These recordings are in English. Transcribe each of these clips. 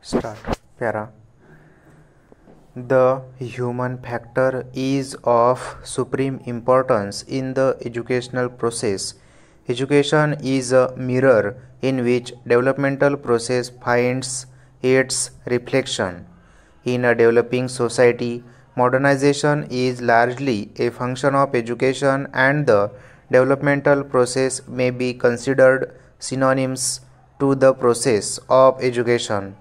Start. Para. The human factor is of supreme importance in the educational process. Education is a mirror in which developmental process finds its reflection. In a developing society, modernization is largely a function of education, and the developmental process may be considered synonyms to the process of education.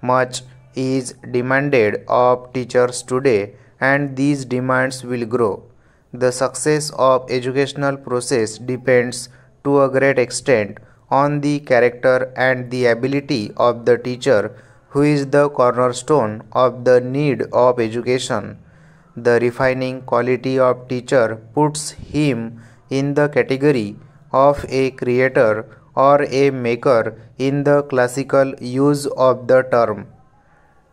Much is demanded of teachers today, and these demands will grow. The success of educational process depends to a great extent on the character and the ability of the teacher, who is the cornerstone of the need of education. The refining quality of teacher puts him in the category of a creator or a maker in the classical use of the term.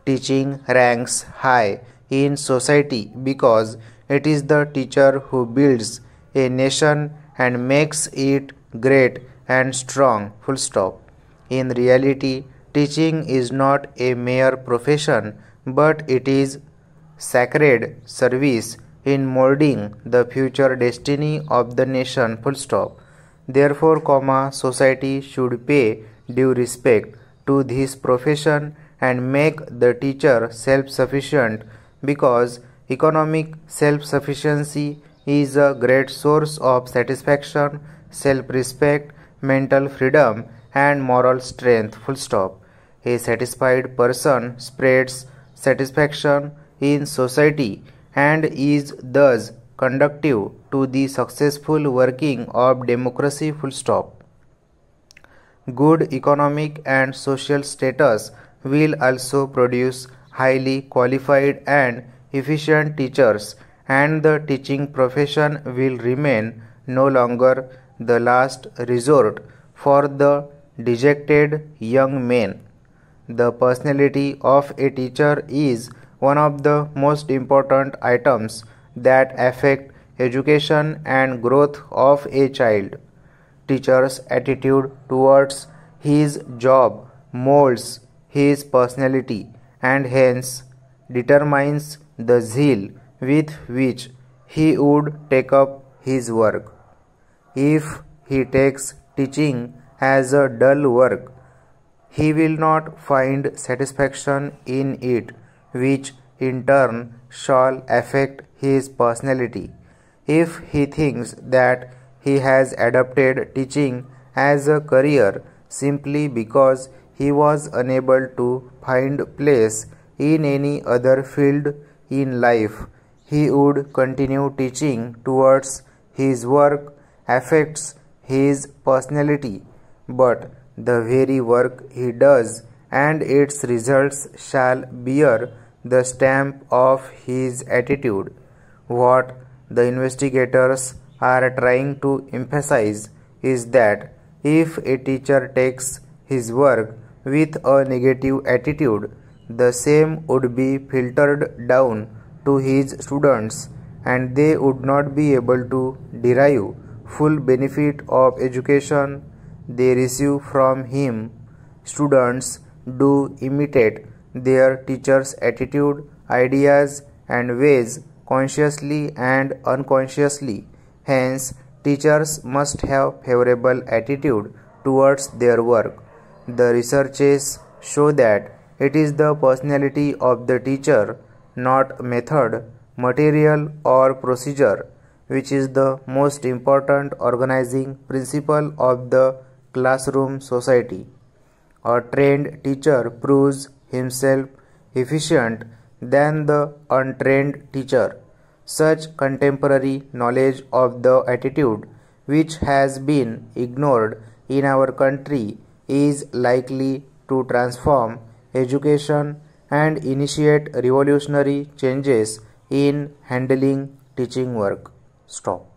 Teaching ranks high in society because it is the teacher who builds a nation and makes it great and strong. Full stop. In reality, teaching is not a mere profession, but it is sacred service in molding the future destiny of the nation. Full stop. Therefore, society should pay due respect to this profession and make the teacher self-sufficient, because economic self-sufficiency is a great source of satisfaction, self-respect, mental freedom, and moral strength. Full stop. A satisfied person spreads satisfaction in society and is thus conducive to the successful working of democracy. Full stop. Good economic and social status will also produce highly qualified and efficient teachers, and the teaching profession will remain no longer the last resort for the dejected young men. The personality of a teacher is one of the most important items that affect education and growth of a child. Teacher's attitude towards his job molds his personality and hence determines the zeal with which he would take up his work. If he takes teaching as a dull work, he will not find satisfaction in it, which in turn shall affect his personality. If he thinks that he has adopted teaching as a career simply because he was unable to find place in any other field in life, he would continue teaching towards his work affects his personality, but the very work he does and its results shall bear the stamp of his attitude. What the investigators are trying to emphasize is that if a teacher takes his work with a negative attitude, the same would be filtered down to his students, and they would not be able to derive full benefit of education they receive from him. Students do imitate their teacher's attitude, ideas, and ways consciously and unconsciously. Hence, teachers must have favorable attitude towards their work. The researches show that it is the personality of the teacher, not method, material, or procedure, which is the most important organizing principle of the classroom society. A trained teacher proves himself efficient than the untrained teacher. Such contemporary knowledge of the attitude, which has been ignored in our country, is likely to transform education and initiate revolutionary changes in handling teaching work. Stop.